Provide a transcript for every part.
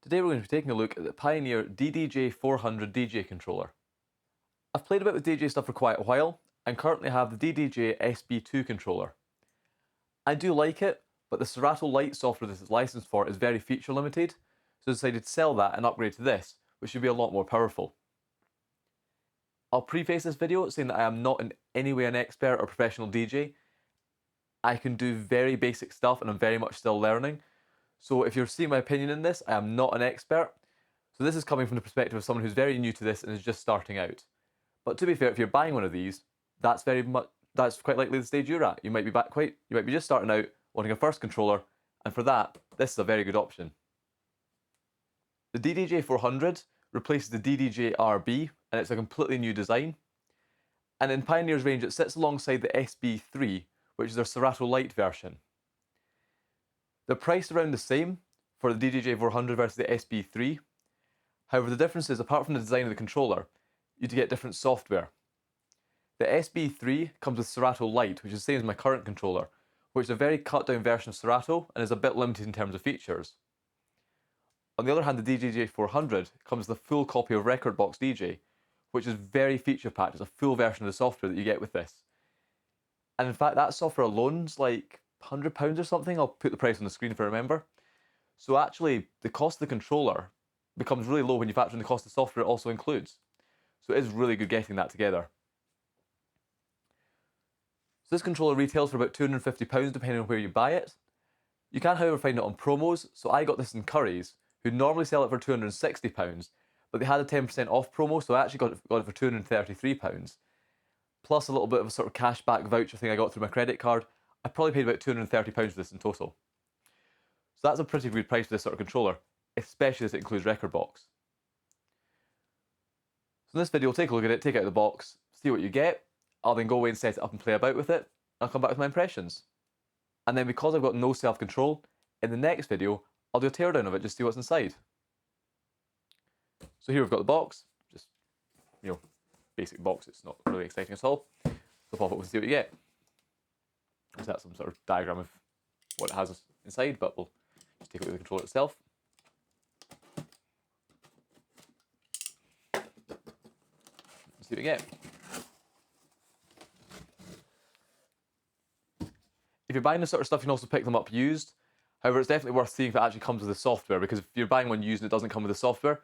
Today we're going to be taking a look at the Pioneer DDJ-400 DJ controller. I've played a bit with DJ stuff for quite a while and currently have the DDJ-SB2 controller. I do like it, but the Serato Lite software this is licensed for is very feature limited, so I decided to sell that and upgrade to this, which should be a lot more powerful. I'll preface this video saying that I am not in any way an expert or professional DJ. I can do very basic stuff and I'm very much still learning. So if you're seeing my opinion in this, I am not an expert. So this is coming from the perspective of someone who's very new to this and is just starting out. But to be fair, if you're buying one of these, that's quite likely the stage you're at. You might be just starting out, wanting a first controller, and for that, this is a very good option. The DDJ-400 replaces the DDJ-RB, and it's a completely new design. And in Pioneer's range, it sits alongside the SB3, which is their Serato Lite version. They're priced around the same for the DDJ-400 versus the SB3. However, the difference is, apart from the design of the controller, you get different software. The SB3 comes with Serato Lite, which is the same as my current controller, which is a very cut down version of Serato and is a bit limited in terms of features. On the other hand, the DDJ-400 comes with a full copy of recordbox DJ, which is very feature packed. It's a full version of the software that you get with this. And in fact, that software alone is like £100 or something. I'll put the price on the screen if I remember. So actually, the cost of the controller becomes really low when you factor in the cost of the software it also includes. So it is really good getting that together. So this controller retails for about £250 depending on where you buy it. You can, however, find it on promos. So I got this in Curry's, who normally sell it for £260, but they had a 10% off promo, so I actually got it for £233. Plus a little bit of a sort of cashback voucher thing I got through my credit card. I probably paid about £230 for this in total. So that's a pretty good price for this sort of controller, especially as it includes recordbox. So in this video, we'll take a look at it, take it out of the box, see what you get. I'll then go away and set it up and play about with it, and I'll come back with my impressions. And then because I've got no self-control, in the next video, I'll do a teardown of it, just see what's inside. So here we've got the box, just, basic box, it's not really exciting at all. So pop it and see what you get. So that's some sort of diagram of what it has inside, but we'll just take a look at the controller itself. Let's see what you get. If you're buying this sort of stuff, you can also pick them up used. However, it's definitely worth seeing if it actually comes with the software, because if you're buying one used and it doesn't come with the software,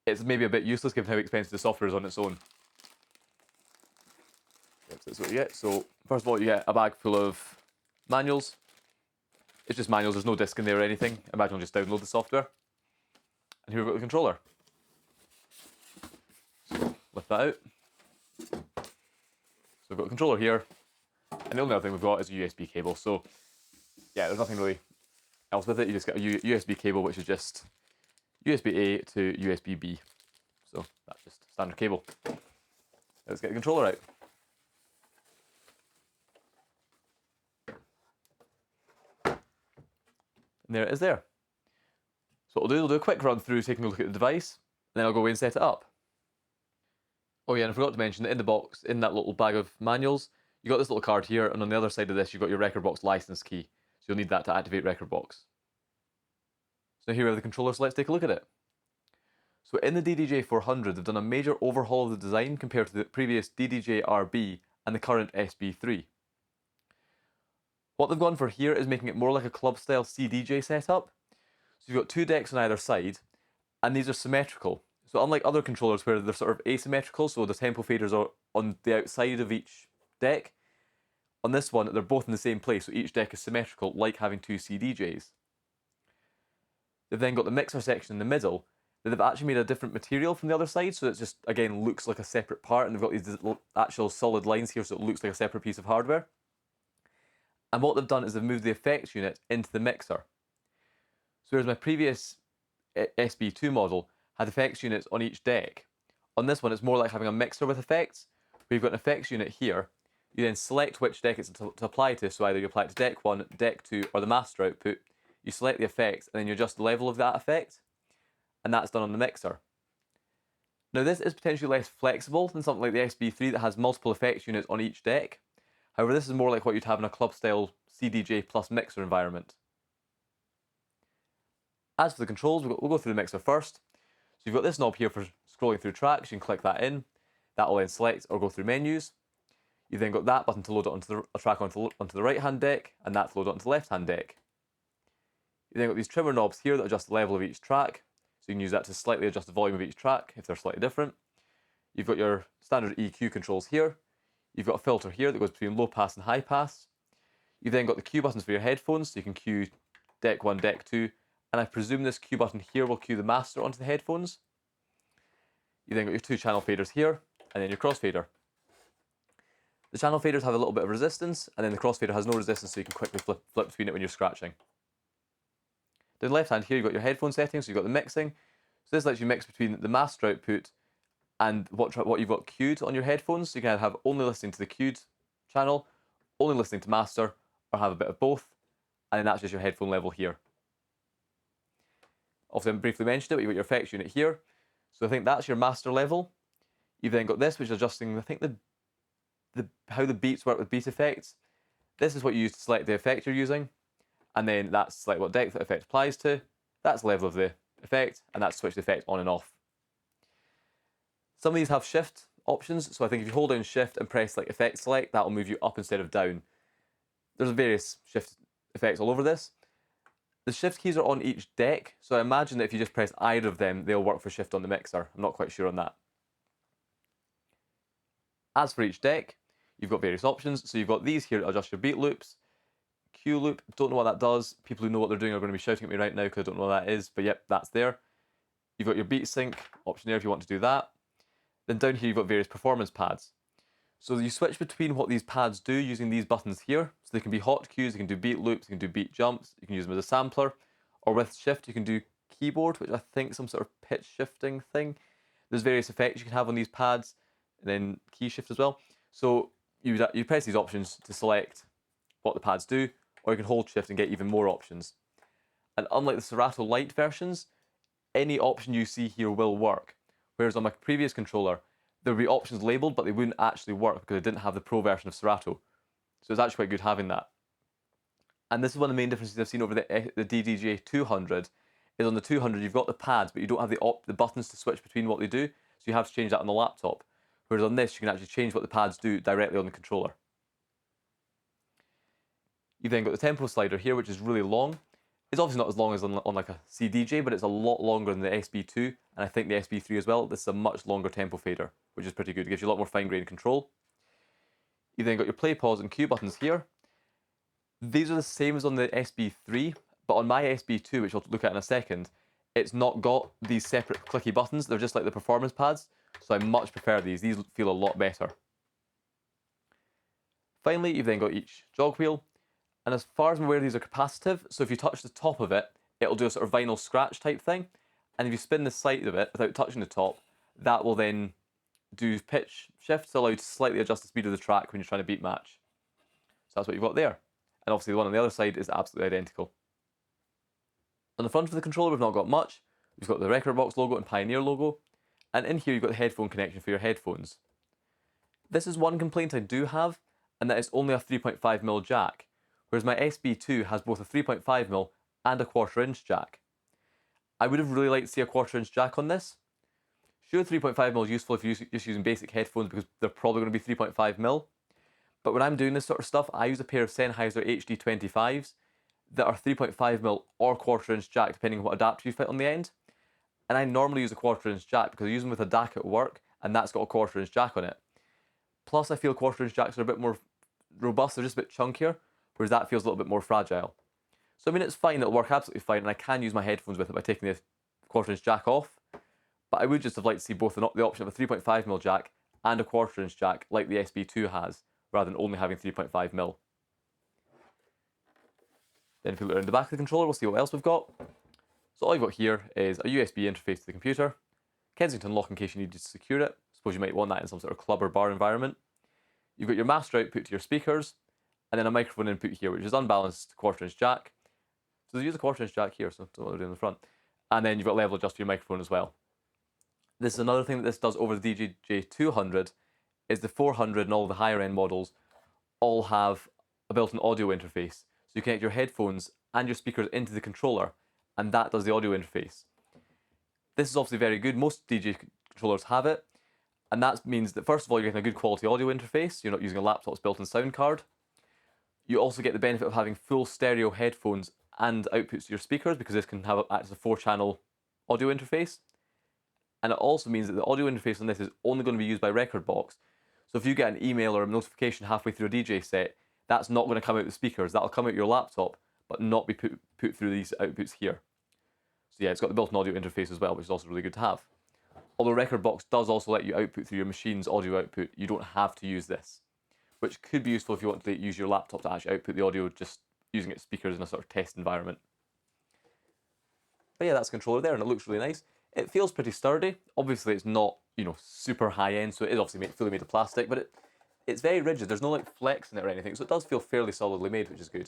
it's maybe a bit useless given how expensive the software is on its own. Yep, so that's what you get. So first of all, you get a bag full of manuals. It's just manuals, there's no disc in there or anything. Imagine I'll just download the software. And here we've got the controller. So lift that out. So we've got the controller here. And the only other thing we've got is a USB cable. So yeah, there's nothing really else with it. You just get a USB cable, which is just USB-A to USB-B. So that's just standard cable. Let's get the controller out. And there it is there. So what we'll do a quick run through taking a look at the device, and then I'll go away and set it up. Oh yeah, and I forgot to mention that in the box, in that little bag of manuals, you got this little card here, and on the other side of this you've got your recordbox license key. So you'll need that to activate recordbox. So here we have the controller, so let's take a look at it. So in the DDJ-400, they've done a major overhaul of the design compared to the previous DDJ-RB and the current SB3. What they've gone for here is making it more like a club-style CDJ setup. So you've got two decks on either side, and these are symmetrical. So unlike other controllers where they're sort of asymmetrical, so the tempo faders are on the outside of each deck, on this one they're both in the same place, so each deck is symmetrical, like having two CDJs. They've then got the mixer section in the middle, that they've actually made a different material from the other side, so it just, again, looks like a separate part, and they've got these actual solid lines here, so it looks like a separate piece of hardware. And what they've done is they've moved the effects unit into the mixer. So whereas my previous SB2 model had effects units on each deck, on this one it's more like having a mixer with effects. We've got an effects unit here. You then select which deck it's to apply to, so either you apply it to deck 1, deck 2, or the master output. You select the effects, and then you adjust the level of that effect, and that's done on the mixer. Now this is potentially less flexible than something like the SB3 that has multiple effects units on each deck. However, this is more like what you'd have in a club-style CDJ plus mixer environment. As for the controls, we'll go through the mixer first. So you've got this knob here for scrolling through tracks. You can click that in. That will then select or go through menus. You've then got that button to load it onto a track onto the right-hand deck, and that to load it onto the left-hand deck. You've then got these trimmer knobs here that adjust the level of each track. So you can use that to slightly adjust the volume of each track if they're slightly different. You've got your standard EQ controls here. You've got a filter here that goes between low pass and high pass. You've then got the cue buttons for your headphones, so you can cue deck 1, deck 2, and I presume this cue button here will cue the master onto the headphones. You've then got your 2 channel faders here, and then your crossfader. The channel faders have a little bit of resistance, and then the crossfader has no resistance, so you can quickly flip between it when you're scratching. Then left hand here, you've got your headphone settings, so you've got the mixing. So this lets you mix between the master output and what you've got queued on your headphones. So you can have only listening to the queued channel, only listening to master, or have a bit of both. And then that's just your headphone level here. Obviously, I briefly mentioned it, but you've got your effects unit here. So I think that's your master level. You've then got this, which is adjusting, I think, how the beats work with beat effects. This is what you use to select the effect you're using. And then that's select what deck that effect applies to. That's the level of the effect, and that's switch the effect on and off. Some of these have shift options, so I think if you hold down shift and press like effect select, that will move you up instead of down. There's various shift effects all over this. The shift keys are on each deck, so I imagine that if you just press either of them, they'll work for shift on the mixer. I'm not quite sure on that. As for each deck, you've got various options. So you've got these here to adjust your beat loops. Cue loop, don't know what that does. People who know what they're doing are going to be shouting at me right now because I don't know what that is, but yep, that's there. You've got your beat sync option there if you want to do that. Then down here you've got various performance pads. So you switch between what these pads do using these buttons here. So they can be hot cues, you can do beat loops, you can do beat jumps, you can use them as a sampler, or with shift you can do keyboard, which I think is some sort of pitch shifting thing. There's various effects you can have on these pads, and then key shift as well. So you press these options to select what the pads do, or you can hold shift and get even more options. And unlike the Serato Lite versions, any option you see here will work. Whereas on my previous controller, there would be options labelled, but they wouldn't actually work because I didn't have the Pro version of Serato. So it's actually quite good having that. And this is one of the main differences I've seen over the DDJ-400, is on the 200 you've got the pads, but you don't have the buttons to switch between what they do, so you have to change that on the laptop. Whereas on this, you can actually change what the pads do directly on the controller. You've then got the tempo slider here, which is really long. It's obviously not as long as on like a CDJ, but it's a lot longer than the SB2, and I think the SB3 as well. This is a much longer tempo fader, which is pretty good. It gives you a lot more fine-grained control. You've then got your play, pause, and cue buttons here. These are the same as on the SB3, but on my SB2, which I'll look at in a second, it's not got these separate clicky buttons. They're just like the performance pads, so I much prefer these. These feel a lot better. Finally, you've then got each jog wheel. And as far as I'm aware, these are capacitive, so if you touch the top of it, it'll do a sort of vinyl scratch type thing. And if you spin the side of it without touching the top, that will then do pitch shift to allow you to slightly adjust the speed of the track when you're trying to beat match. So that's what you've got there. And obviously the one on the other side is absolutely identical. On the front of the controller, we've not got much. We've got the recordbox logo and Pioneer logo. And in here, you've got the headphone connection for your headphones. This is one complaint I do have, and that is only a 3.5mm jack. Whereas my SB2 has both a 3.5mm and a 1/4" jack. I would have really liked to see a 1/4" jack on this. Sure, 3.5mm is useful if you're just using basic headphones because they're probably going to be 3.5mm. But when I'm doing this sort of stuff, I use a pair of Sennheiser HD25s that are 3.5mm or 1/4" jack, depending on what adapter you fit on the end. And I normally use a 1/4" jack because I use them with a DAC at work, and that's got a 1/4" jack on it. Plus, I feel 1/4" jacks are a bit more robust, they're just a bit chunkier, whereas that feels a little bit more fragile. So I mean, it's fine, it'll work absolutely fine, and I can use my headphones with it by taking the 1/4" jack off, but I would just have liked to see both the option of a 3.5mm jack and a 1/4" jack like the SB2 has, rather than only having 3.5mm. Then if we look around the back of the controller, we'll see what else we've got. So all you've got here is a USB interface to the computer, Kensington lock in case you need to secure it. Suppose you might want that in some sort of club or bar environment. You've got your master output to your speakers, and then a microphone input here, which is unbalanced 1/4" jack. So they use a 1/4" jack here, so don't know what they're doing in the front. And then you've got level adjust for your microphone as well. This is another thing that this does over the DDJ-200, is the 400 and all the higher end models all have a built-in audio interface. So you connect your headphones and your speakers into the controller, and that does the audio interface. This is obviously very good. Most DJ controllers have it, and that means that first of all, you're getting a good quality audio interface. You're not using a laptop's built-in sound card. You also get the benefit of having full stereo headphones and outputs to your speakers, because this can act as a 4-channel audio interface. And it also means that the audio interface on this is only going to be used by recordbox. So if you get an email or a notification halfway through a DJ set, that's not going to come out the speakers. That'll come out your laptop, but not be put through these outputs here. So yeah, it's got the built-in audio interface as well, which is also really good to have. Although recordbox does also let you output through your machine's audio output, you don't have to use this, which could be useful if you want to use your laptop to actually output the audio, just using its speakers in a sort of test environment. But yeah, that's the controller there, and it looks really nice. It feels pretty sturdy. Obviously, it's not, you know, super high-end, so it is obviously fully made of plastic, but it's very rigid. There's no like flex in it or anything, so it does feel fairly solidly made, which is good.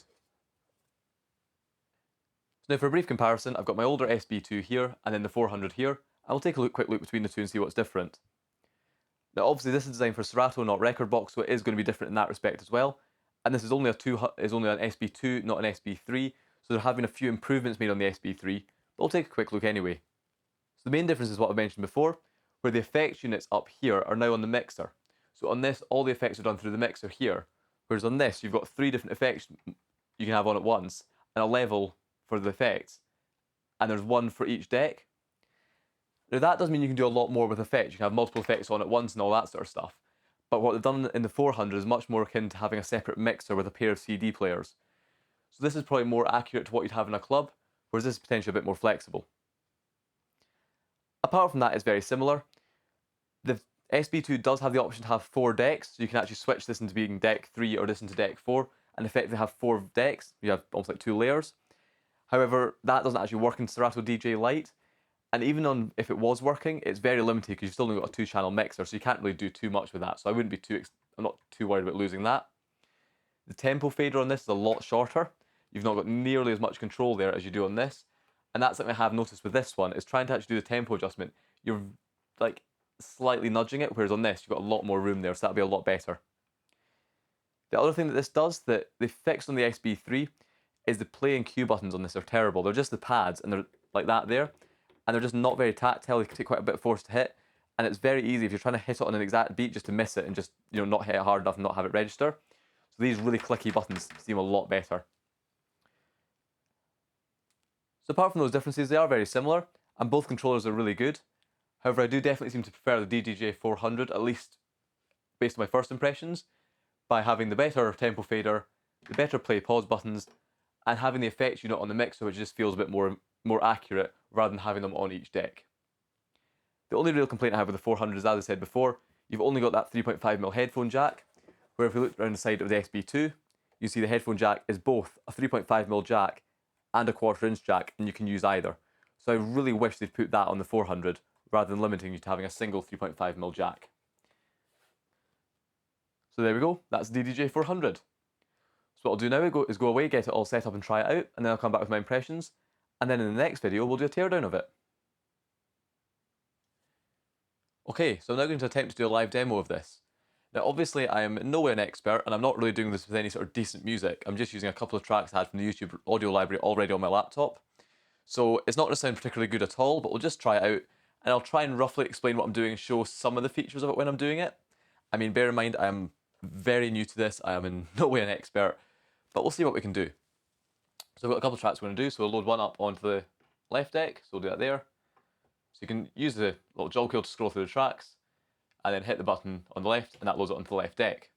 So now for a brief comparison, I've got my older SB2 here, and then the 400 here. I'll take a quick look between the two and see what's different. Now obviously this is designed for Serato, not recordbox, so it is going to be different in that respect as well. And this is only an SB2, not an SB3, so they're having a few improvements made on the SB3, but we'll take a quick look anyway. So the main difference is what I mentioned before, where the effects units up here are now on the mixer. So on this, all the effects are done through the mixer here, whereas on this, you've got 3 different effects you can have on at once, and a level for the effects, and there's 1 for each deck. Now that does mean you can do a lot more with effects. You can have multiple effects on at once and all that sort of stuff. But what they've done in the 400 is much more akin to having a separate mixer with a pair of CD players. So this is probably more accurate to what you'd have in a club, whereas this is potentially a bit more flexible. Apart from that, it's very similar. The SB2 does have the option to have 4 decks, so you can actually switch this into being deck 3 or this into deck 4, and effectively have 4 decks. You have almost like 2 layers. However, that doesn't actually work in Serato DJ Lite, and even on if it was working, it's very limited because you've still only got a 2-channel mixer, so you can't really do too much with that. So I'm not too worried about losing that. The tempo fader on this is a lot shorter. You've not got nearly as much control there as you do on this, and that's something I have noticed with this one, is trying to actually do the tempo adjustment. You're like slightly nudging it, whereas on this you've got a lot more room there, so that'll be a lot better. The other thing that this does that they fixed on the SB3 is the play and cue buttons on this are terrible. They're just the pads, and they're like that there, and they're just not very tactile. They can take quite a bit of force to hit, and it's very easy if you're trying to hit it on an exact beat just to miss it and just, you know, not hit it hard enough and not have it register. So these really clicky buttons seem a lot better. So apart from those differences, they are very similar, and both controllers are really good. However, I do definitely seem to prefer the DDJ-400, at least based on my first impressions, by having the better tempo fader, the better play pause buttons, and having the effects unit on the mixer, which just feels a bit more accurate rather than having them on each deck. The only real complaint I have with the 400 is, as I said before, you've only got that 3.5mm headphone jack, where if you look around the side of the SB2, you see the headphone jack is both a 3.5mm jack and a 1/4" jack, and you can use either. So I really wish they'd put that on the 400 rather than limiting you to having a single 3.5mm jack. So there we go, that's the DDJ-400. So what I'll do now is go away, get it all set up and try it out, and then I'll come back with my impressions, and then in the next video we'll do a teardown of it. Okay, so I'm now going to attempt to do a live demo of this. Now obviously I am in no way an expert, and I'm not really doing this with any sort of decent music. I'm just using a couple of tracks I had from the YouTube audio library already on my laptop. So it's not going to sound particularly good at all, but we'll just try it out, and I'll try and roughly explain what I'm doing and show some of the features of it when I'm doing it. I mean, bear in mind I am very new to this, I am in no way an expert, but we'll see what we can do. So I've got a couple of tracks we're going to do, so we'll load one up onto the left deck, so we'll do that there. So you can use the little jog wheel to scroll through the tracks, and then hit the button on the left, and that loads it onto the left deck.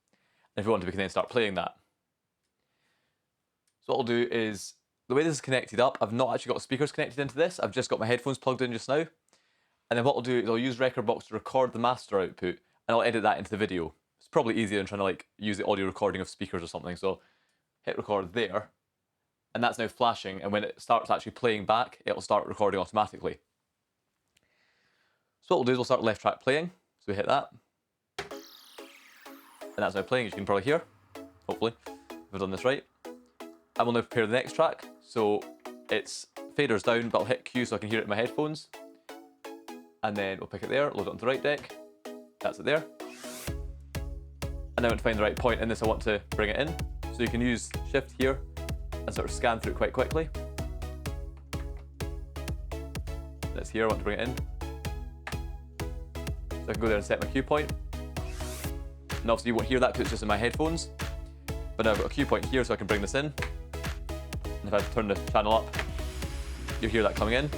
And if we want to, we can then start playing that. So what I'll do is, the way this is connected up, I've not actually got speakers connected into this, I've just got my headphones plugged in just now. And then what I'll do is I'll use recordbox to record the master output, and I'll edit that into the video. It's probably easier than trying to like use the audio recording of speakers or something. So hit record there, and that's now flashing, and when it starts actually playing back, it'll start recording automatically. So what we'll do is we'll start left track playing, so we hit that, and that's now playing, as you can probably hear, hopefully, if I've done this right. And we'll now prepare the next track, so it's faders down, but I'll hit Q so I can hear it in my headphones, and then we'll pick it there, load it onto the right deck, that's it there. And now to find the right point in this, I want to bring it in, so you can use shift here and sort of scan through it quite quickly. it's here, I want to bring it in. So I can go there and set my cue point. And obviously you won't hear that because it's just in my headphones. But now I've got a cue point here so I can bring this in. And if I turn the channel up, you'll hear that coming in.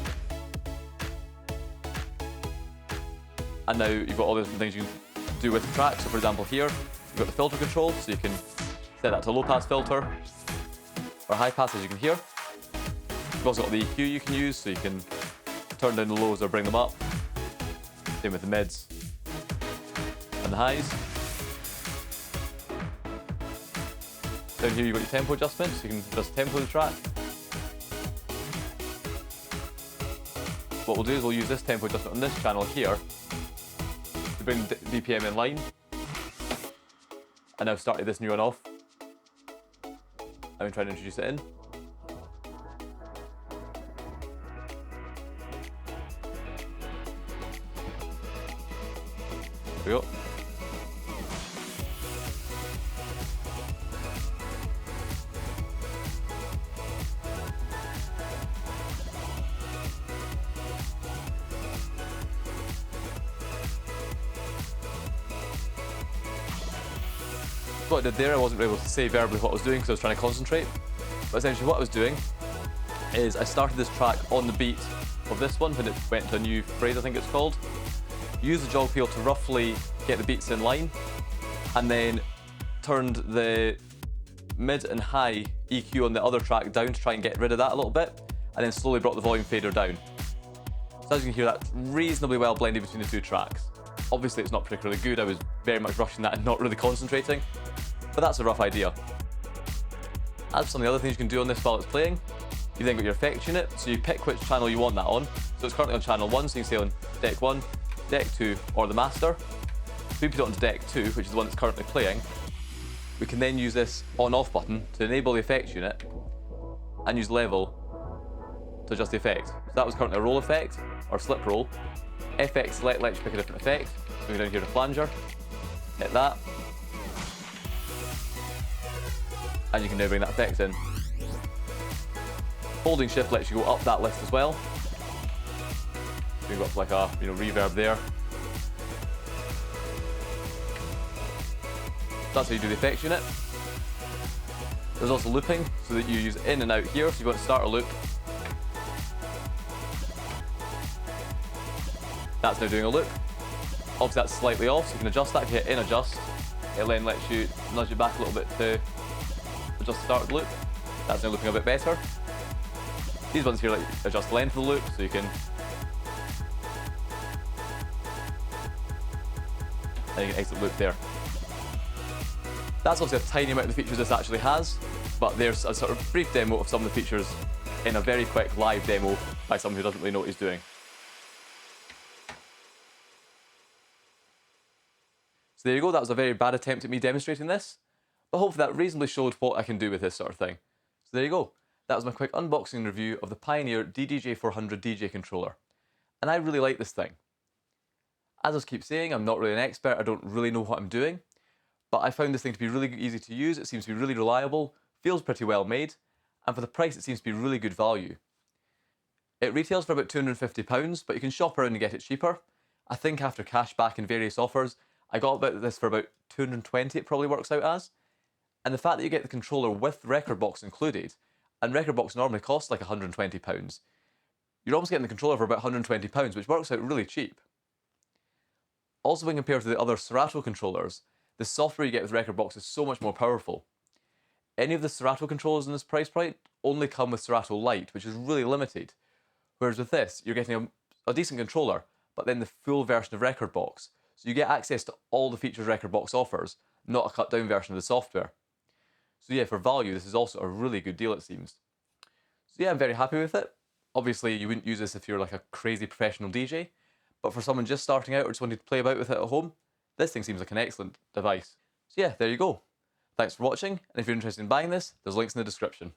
And now you've got all the different things you can do with the track. So for example here, you've got the filter control, so you can set that to low pass filter or high pass, as you can hear. You've also got the EQ you can use, so you can turn down the lows or bring them up. Same with the mids and the highs. Down here you've got your tempo adjustment, so you can adjust the tempo of the track. What we'll do is we'll use this tempo adjustment on this channel here to bring the BPM in line. And I've started this new one off. I'm trying to introduce it in. There we go. What I did there, I wasn't able to say verbally what I was doing because I was trying to concentrate. But essentially what I was doing is I started this track on the beat of this one when it went to a new phrase, I think it's called. Used the jog wheel to roughly get the beats in line, and then turned the mid and high EQ on the other track down to try and get rid of that a little bit, and then slowly brought the volume fader down. So as you can hear, that's reasonably well blended between the two tracks. Obviously it's not particularly good, I was very much rushing that and not really concentrating, but that's a rough idea. As for some of the other things you can do on this while it's playing, you've then got your effects unit, so you pick which channel you want that on. So it's currently on channel 1, so you can say on deck 1, deck 2, or the master. If we put it onto deck 2, which is the one that's currently playing, we can then use this on-off button to enable the effects unit and use level to adjust the effect. So that was currently a roll effect, or slip roll. FX select lets you pick a different effect. So we go down here to flanger, hit that, and you can now bring that effect in. Holding shift lets you go up that list as well. So you've got like a reverb there. That's how you do the effects unit. There's also looping, so that you use in and out here. So you want to start a loop. That's now doing a loop. Obviously that's slightly off, so you can adjust that. If you hit in adjust, it then lets you nudge it back a little bit to adjust the start of the loop. That's now looping a bit better. These ones here let you adjust the length of the loop, so you can exit the loop there. That's obviously a tiny amount of the features this actually has, but there's a sort of brief demo of some of the features in a very quick live demo by someone who doesn't really know what he's doing. So there you go, that was a very bad attempt at me demonstrating this, but hopefully that reasonably showed what I can do with this sort of thing. So there you go, that was my quick unboxing review of the Pioneer DDJ-400 DJ controller. And I really like this thing. As I keep saying, I'm not really an expert, I don't really know what I'm doing, but I found this thing to be really easy to use, it seems to be really reliable, feels pretty well made, and for the price it seems to be really good value. It retails for about £250, but you can shop around and get it cheaper. I think after cashback and various offers, I got about this for about £220 it probably works out as. And the fact that you get the controller with recordbox included, and recordbox normally costs like £120, you're almost getting the controller for about £120, which works out really cheap. Also, when compared to the other Serato controllers, the software you get with recordbox is so much more powerful. Any of the Serato controllers in this price point only come with Serato Lite, which is really limited. Whereas with this, you're getting a decent controller, but then the full version of recordbox. So you get access to all the features recordbox offers, not a cut down version of the software. So yeah, for value, this is also a really good deal it seems. So yeah, I'm very happy with it. Obviously, you wouldn't use this if you're like a crazy professional DJ, but for someone just starting out or just wanting to play about with it at home, this thing seems like an excellent device. So yeah, there you go. Thanks for watching, and if you're interested in buying this, there's links in the description.